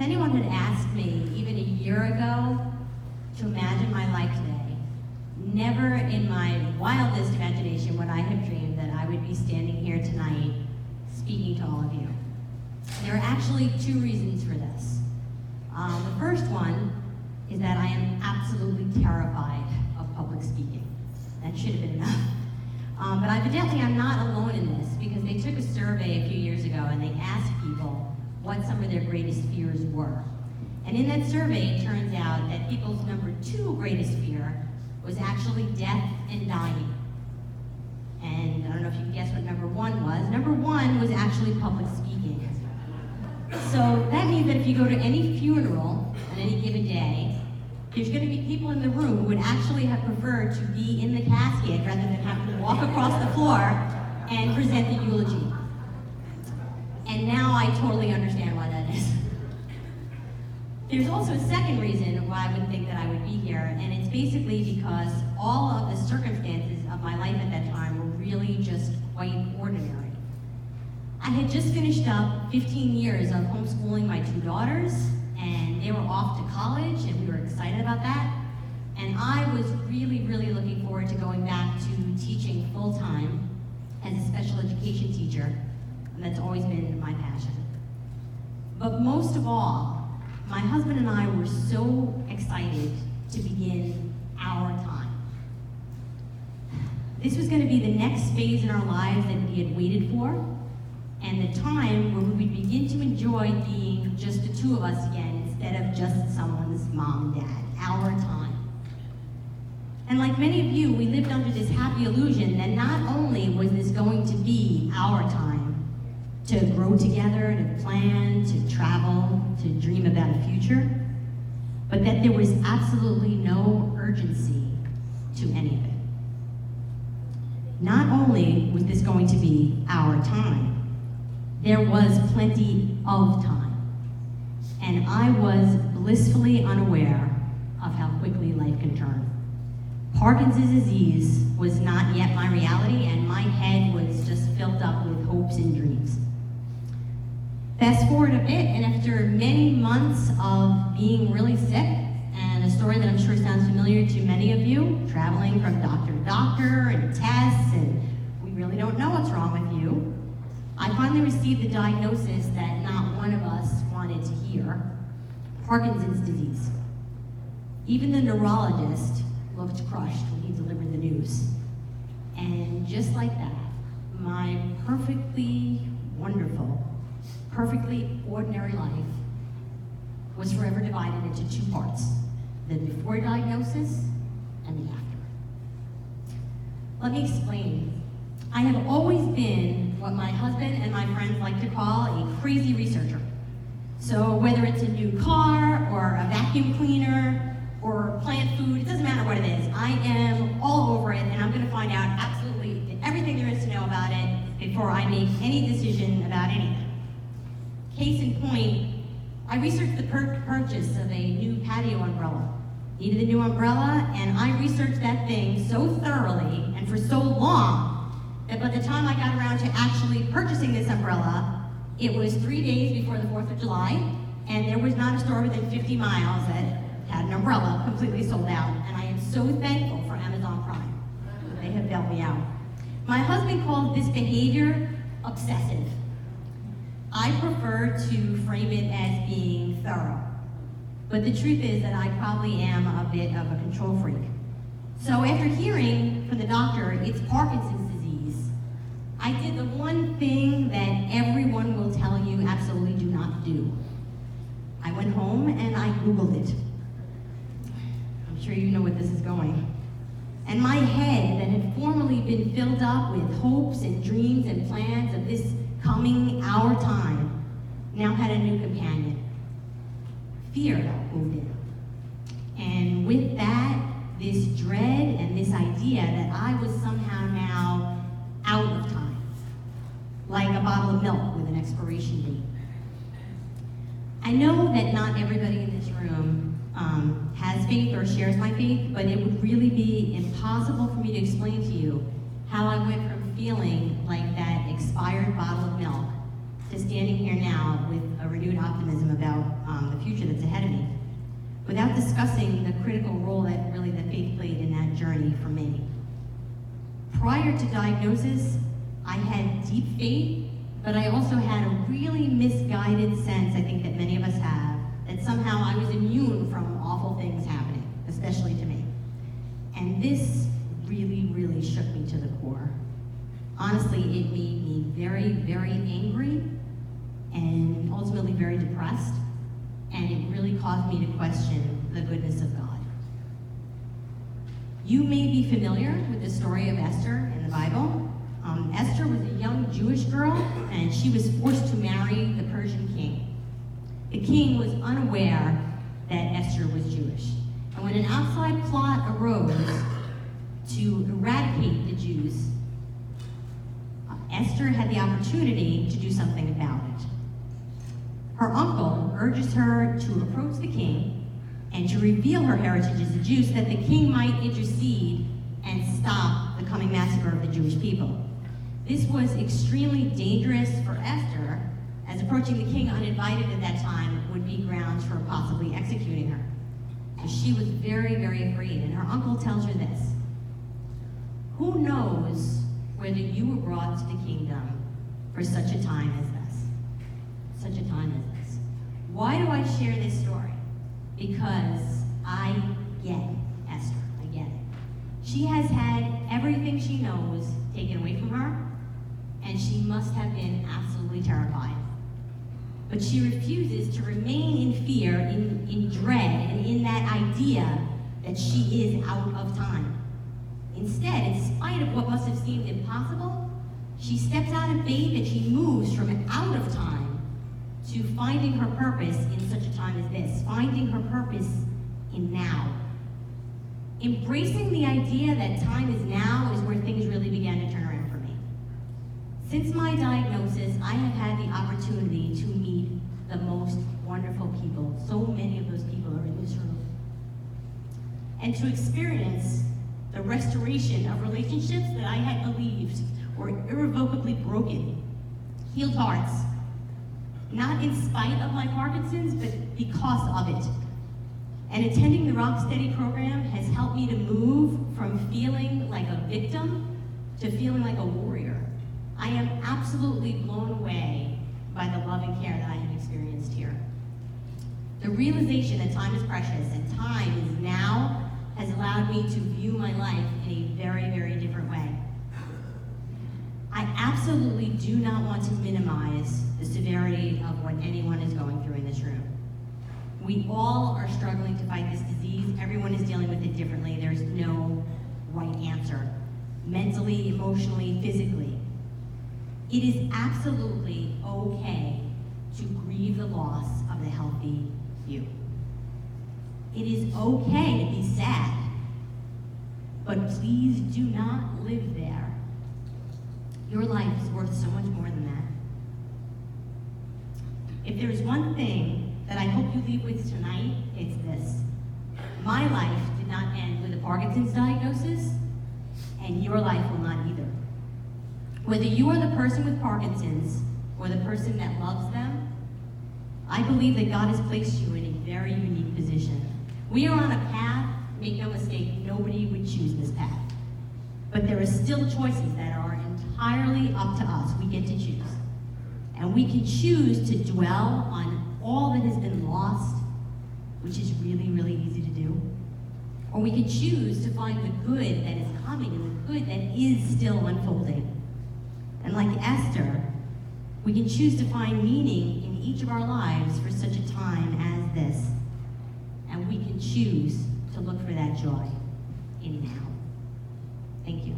anyone had asked me even a year ago to imagine my life today, never in my wildest imagination would I have dreamed that I would be standing here tonight speaking to all of you. There are actually two reasons for this. The first one is that I am absolutely terrified of public speaking. That should have been enough. But evidently I'm not alone in this, because they took a survey a few years ago and they asked people what some of their greatest fears were. And in that survey, it turns out that people's number 2 greatest fear was actually death and dying. And I don't know if you can guess what number 1 was. Number 1 was actually public speaking. So that means that if you go to any funeral on any given day, there's going to be people in the room who would actually have preferred to be in the casket rather than have to walk across the floor and present the eulogy. And now I totally understand why that is. There's also a second reason why I would think that I would be here, and it's basically because all of the circumstances of my life at that time were really just quite ordinary. I had just finished up 15 years of homeschooling my 2 daughters, and they were off to college, and we were excited about that. And I was really, really looking forward to going back to teaching full-time as a special education teacher, and that's always been my passion. But most of all, my husband and I were so excited to begin our time. This was going to be the next phase in our lives that we had waited for, and the time where we would begin to enjoy being just the 2 of us again instead of just someone's mom and dad, our time. And like many of you, we lived under this happy illusion that not only was this going to be our time to grow together, to plan, to travel, to dream about a future, but that there was absolutely no urgency to any of it. Not only was this going to be our time, there was plenty of time. And I was blissfully unaware of how quickly life can turn. Parkinson's disease was not yet my reality, and my head was just filled up with hopes and dreams. Fast forward a bit, and after many months of being really sick, and a story that I'm sure sounds familiar to many of you, traveling from doctor to doctor and tests, and we really don't know what's wrong with you, I finally received the diagnosis that not one of us wanted to hear: Parkinson's disease. Even the neurologist looked crushed when he delivered the news. And just like that, my perfectly wonderful, perfectly ordinary life was forever divided into 2 parts: the before diagnosis and the after. Let me explain. I have always been what my husband and my friends like to call a crazy researcher. So whether it's a new car or a vacuum cleaner or plant food, it doesn't matter what it is. I am all over it, and I'm going to find out absolutely everything there is to know about it before I make any decision about anything. Case in point, I researched the purchase of a new patio umbrella. Needed a new umbrella, and I researched that thing so thoroughly and for so long that by the time I got around to actually purchasing this umbrella, it was 3 days before the 4th of July, and there was not a store within 50 miles that had an umbrella completely sold out, and I am so thankful for Amazon Prime. They have bailed me out. My husband called this behavior obsessive. I prefer to frame it as being thorough, but the truth is that I probably am a bit of a control freak. So after hearing from the doctor it's Parkinson's disease, I did the one thing that everyone will tell you absolutely do not do. I went home and I Googled it. I'm sure you know where this is going. And my head, that had formerly been filled up with hopes and dreams and plans of this coming our time, now had a new companion. Fear moved in. And with that, this dread and this idea that I was somehow now out of time, like a bottle of milk with an expiration date. I know that not everybody in this room has faith or shares my faith, but it would really be impossible for me to explain to you how I went from feeling like that expired bottle of milk to to standing here now with a renewed optimism about the future that's ahead of me, without discussing the critical role that really the faith played in that journey for me. Prior to diagnosis, I had deep faith, but I also had a really misguided sense, I think that many of us have, that somehow I was immune from awful things happening, especially to me. And this really, really shook me to the core. Honestly, it made me very, very angry and ultimately very depressed, and it really caused me to question the goodness of God. You may be familiar with the story of Esther in the Bible. Esther was a young Jewish girl, and she was forced to marry the Persian king. The king was unaware that Esther was Jewish. And when an outside plot arose to eradicate the Jews, Esther had the opportunity to do something about it. Her uncle urges her to approach the king and to reveal her heritage as a Jew so that the king might intercede and stop the coming massacre of the Jewish people. This was extremely dangerous for Esther, as approaching the king uninvited at that time would be grounds for possibly executing her. So she was very, very afraid, and her uncle tells her this: "Who knows whether you were brought to the kingdom for such a time as this?" Such a time as this. Why do I share this story? Because I get Esther. I get it. She has had everything she knows taken away from her, and she must have been absolutely terrified. But she refuses to remain in fear, in dread, and in that idea that she is out of time. Instead, in spite of what must have seemed impossible, she steps out in faith and she moves from out of time to finding her purpose in such a time as this, finding her purpose in now. Embracing the idea that time is now is where things really began to turn around for me. Since my diagnosis, I have had the opportunity to meet the most wonderful people. So many of those people are in this room. And to experience the restoration of relationships that I had believed were irrevocably broken. Healed hearts. Not in spite of my Parkinson's, but because of it. And attending the Rocksteady program has helped me to move from feeling like a victim to feeling like a warrior. I am absolutely blown away by the love and care that I have experienced here. The realization that time is precious and time is now has allowed me to view my life in a very, very different way. I absolutely do not want to minimize the severity of what anyone is going through in this room. We all are struggling to fight this disease. Everyone is dealing with it differently. There's no right answer. Mentally, emotionally, physically. It is absolutely okay to grieve the loss of the healthy you. It is okay to be sad, but please do not live there. Your life is worth so much more than that. If there's one thing that I hope you leave with tonight, it's this. My life did not end with a Parkinson's diagnosis, and your life will not either. Whether you are the person with Parkinson's or the person that loves them, I believe that God has placed you in a very unique position. We are on a path, make no mistake, nobody would choose this path. But there are still choices that are entirely up to us. We get to choose. And we can choose to dwell on all that has been lost, which is really, really easy to do. Or we can choose to find the good that is coming and the good that is still unfolding. And like Esther, we can choose to find meaning in each of our lives for such a time as this. And we can choose to look for that joy in now. Thank you.